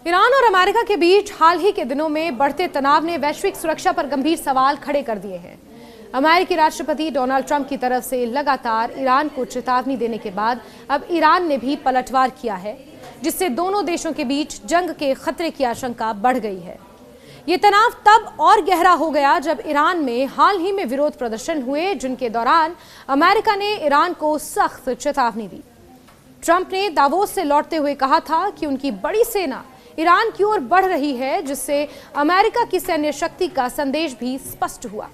Iran और America के बीच हाल ही के दिनों में बढ़ते तनाव ने वैश्विक सुरक्षा पर गंभीर सवाल खड़े कर दिए हैं। अमेरिकी राष्ट्रपति डोनाल्ड ट्रंप की तरफ से लगातार ईरान को चेतावनी देने के बाद अब ईरान ने भी पलटवार किया है, जिससे दोनों देशों के बीच जंग के खतरे की आशंका बढ़ गई है। ये तनाव तब और गहरा हो गया जब ईरान में हाल ही में विरोध प्रदर्शन हुए, जिनके दौरान अमेरिका ने ईरान को सख्त चेतावनी दी। ट्रंप ने दावोस से लौटते हुए कहा था कि उनकी बड़ी सेना ईरान की ओर बढ़ रही है, जिससे अमेरिका की सैन्य शक्ति का संदेश भी स्पष्ट हुआ।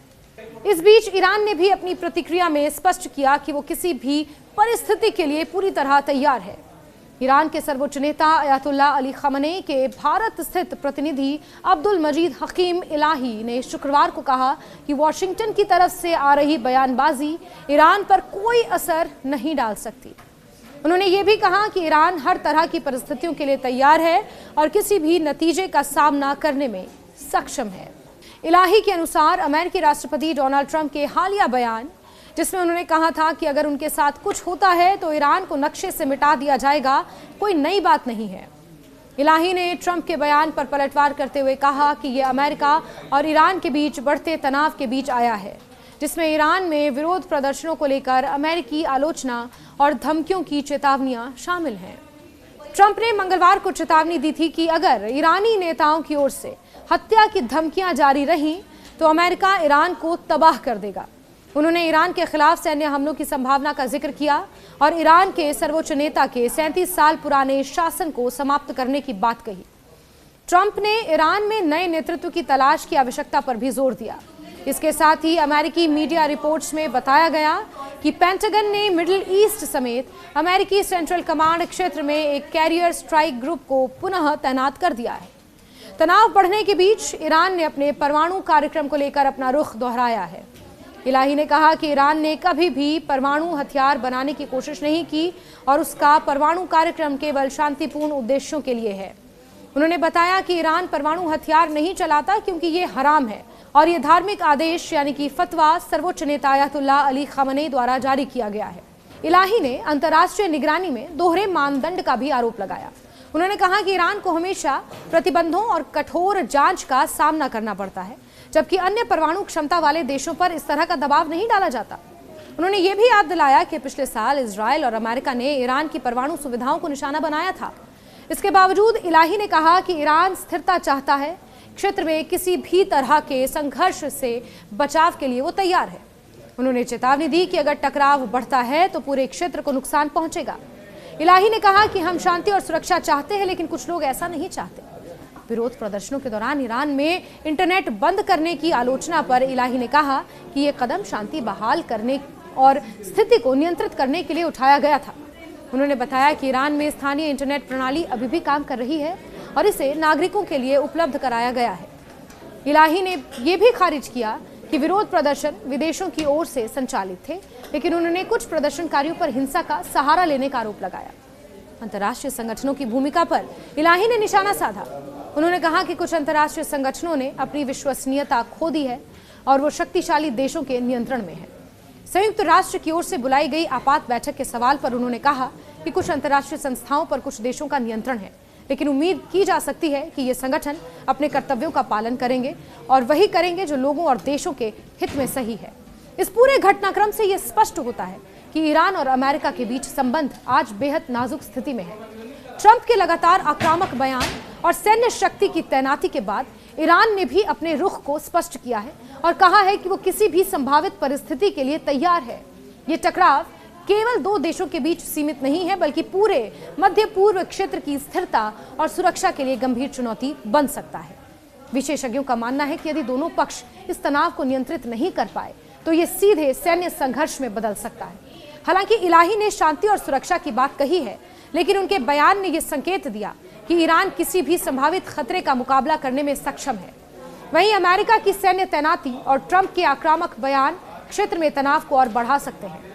इस बीच ईरान ने भी अपनी प्रतिक्रिया में स्पष्ट किया कि वो किसी भी परिस्थिति के लिए पूरी तरह तैयार है। ईरान के सर्वोच्च नेता अयातुल्लाह अली खamenei के भारत स्थित प्रतिनिधि अब्दुल मजीद हकीम इलाही ने शुक्रवार को कहा कि वॉशिंगटन की तरफ से आ रही बयानबाजी ईरान पर कोई असर नहीं डाल सकती। उन्होंने ये भी कहा कि ईरान हर तरह की परिस्थितियों के लिए तैयार है और किसी भी नतीजे का सामना करने में सक्षम है। इलाही के अनुसार अमेरिकी राष्ट्रपति डोनाल्ड ट्रंप के हालिया बयान, जिसमें उन्होंने कहा था कि अगर उनके साथ कुछ होता है तो ईरान को नक्शे से मिटा दिया जाएगा, कोई नई बात नहीं है। इलाही ने ट्रंप के बयान पर पलटवार करते हुए कहा कि यह अमेरिका और ईरान के बीच बढ़ते तनाव के बीच आया है, जिसमें ईरान में विरोध प्रदर्शनों को लेकर अमेरिकी आलोचना और धमकियों की चेतावनियां शामिल हैं। ट्रंप ने मंगलवार को चेतावनी दी थी कि अगर ईरानी नेताओं की ओर से हत्या की धमकियां जारी रहीं तो अमेरिका ईरान को तबाह कर देगा। उन्होंने ईरान के खिलाफ सैन्य हमलों की संभावना का जिक्र किया और ईरान के सर्वोच्च नेता के 37 साल पुराने शासन को समाप्त करने की बात कही। ट्रंप ने ईरान में नए नेतृत्व की तलाश की आवश्यकता पर भी जोर दिया। इसके साथ ही अमेरिकी मीडिया रिपोर्ट्स में बताया गया कि पेंटागन ने मिडिल ईस्ट समेत अमेरिकी सेंट्रल कमांड क्षेत्र में एक कैरियर स्ट्राइक ग्रुप को पुनः तैनात कर दिया है। तनाव बढ़ने के बीच ईरान ने अपने परमाणु कार्यक्रम को लेकर अपना रुख दोहराया है। इलाही ने कहा कि ईरान ने कभी भी परमाणु हथियार बनाने की कोशिश नहीं की और उसका परमाणु कार्यक्रम केवल शांतिपूर्ण उद्देश्यों के लिए है। उन्होंने बताया कि ईरान परमाणु हथियार नहीं चलाता क्योंकि ये हराम है और ये धार्मिक आदेश यानी कि फतवा सर्वोच्च नेता अयातुल्लाह अली खamenei द्वारा जारी किया गया है। इलाही ने अंतर्राष्ट्रीय निगरानी में दोहरे मानदंड का भी आरोप लगाया। उन्होंने कहा कि ईरान को हमेशा प्रतिबंधों और कठोर जांच का सामना करना पड़ता है, जबकि अन्य परमाणु क्षमता वाले देशों पर इस तरह का दबाव नहीं डाला जाता। उन्होंने ये भी याद दिलाया कि पिछले साल इजरायल और अमेरिका ने ईरान की परमाणु सुविधाओं को निशाना बनाया था। इसके बावजूद इलाही ने कहा कि ईरान स्थिरता चाहता है, क्षेत्र में किसी भी तरह के संघर्ष से बचाव के लिए वो तैयार है। उन्होंने चेतावनी दी कि अगर टकराव बढ़ता है तो पूरे क्षेत्र को नुकसान पहुंचेगा। इलाही ने कहा कि हम शांति और सुरक्षा चाहते हैं, लेकिन कुछ लोग ऐसा नहीं चाहते। विरोध प्रदर्शनों के दौरान ईरान में इंटरनेट बंद करने की आलोचना पर इलाही ने कहा कि यह कदम शांति बहाल करने और स्थिति को नियंत्रित करने के लिए उठाया गया था। उन्होंने बताया कि ईरान में स्थानीय इंटरनेट प्रणाली अभी भी काम कर रही है और इसे नागरिकों के लिए उपलब्ध कराया गया है। इलाही ने यह भी खारिज किया कि विरोध प्रदर्शन विदेशों की ओर से संचालित थे, लेकिन उन्होंने कुछ प्रदर्शनकारियों पर हिंसा का सहारा लेने का आरोप लगाया। अंतर्राष्ट्रीय संगठनों की भूमिका पर इलाही ने निशाना साधा। उन्होंने कहा कि कुछ अंतर्राष्ट्रीय संगठनों ने अपनी विश्वसनीयता खो दी है और वो शक्तिशाली देशों के नियंत्रण में है। संयुक्त राष्ट्र की ओर से बुलाई गई आपात बैठक के सवाल पर उन्होंने कहा कि कुछ अंतर्राष्ट्रीय संस्थाओं पर कुछ देशों का नियंत्रण है, लेकिन उम्मीद की जा सकती है कि ये संगठन अपने कर्तव्यों का पालन करेंगे और वही करेंगे जो लोगों और देशों के हित में सही है। इस पूरे घटनाक्रम से ये स्पष्ट होता है कि ईरान और अमेरिका के बीच संबंध आज बेहद नाजुक स्थिति में है। ट्रंप के लगातार आक्रामक बयान और सैन्य शक्ति की तैनाती के बाद ईरान ने भी अपने रुख को स्पष्ट किया है और कहा है कि वो किसी भी संभावित परिस्थिति के लिए तैयार है। ये टकराव केवल दो देशों के बीच सीमित नहीं है, बल्कि पूरे मध्य पूर्व क्षेत्र की स्थिरता और सुरक्षा के लिए गंभीर चुनौती बन सकता है। विशेषज्ञों का मानना है कि यदि दोनों पक्ष इस तनाव को नियंत्रित नहीं कर पाए तो ये सीधे सैन्य संघर्ष में बदल सकता है। हालांकि इलाही ने शांति और सुरक्षा की बात कही है, लेकिन उनके बयान ने यह संकेत दिया कि ईरान किसी भी संभावित खतरे का मुकाबला करने में सक्षम है। वहीं अमेरिका की सैन्य तैनाती और ट्रंप के आक्रामक बयान क्षेत्र में तनाव को और बढ़ा सकते हैं।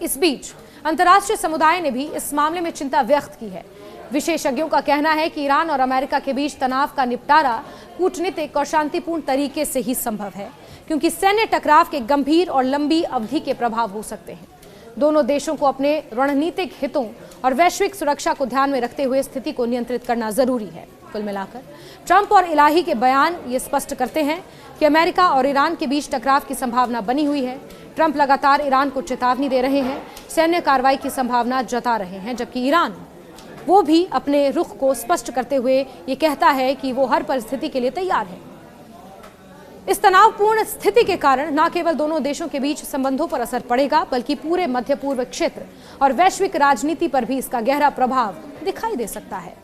इस बीच अंतर्राष्ट्रीय समुदाय ने भी इस मामले में चिंता व्यक्त की है। विशेषज्ञों का कहना है कि ईरान और अमेरिका के बीच तनाव का निपटारा कूटनीतिक और शांतिपूर्ण तरीके से ही संभव है, क्योंकि सैन्य टकराव के गंभीर और लंबी अवधि के प्रभाव हो सकते हैं। दोनों देशों को अपने रणनीतिक हितों और वैश्विक सुरक्षा को ध्यान में रखते हुए स्थिति को नियंत्रित करना जरूरी है। कुल मिलाकर ट्रंप और इलाही के बयान ये स्पष्ट करते हैं कि अमेरिका और ईरान के बीच टकराव की संभावना बनी हुई है। ट्रंप लगातार ईरान को चेतावनी दे रहे हैं, सैन्य कार्रवाई की संभावना जता रहे हैं, जबकि ईरान वो भी अपने रुख को स्पष्ट करते हुए ये कहता है कि वो हर परिस्थिति के लिए तैयार है। इस तनावपूर्ण स्थिति के कारण न केवल दोनों देशों के बीच संबंधों पर असर पड़ेगा, बल्कि पूरे मध्य पूर्व क्षेत्र और वैश्विक राजनीति पर भी इसका गहरा प्रभाव दिखाई दे सकता है।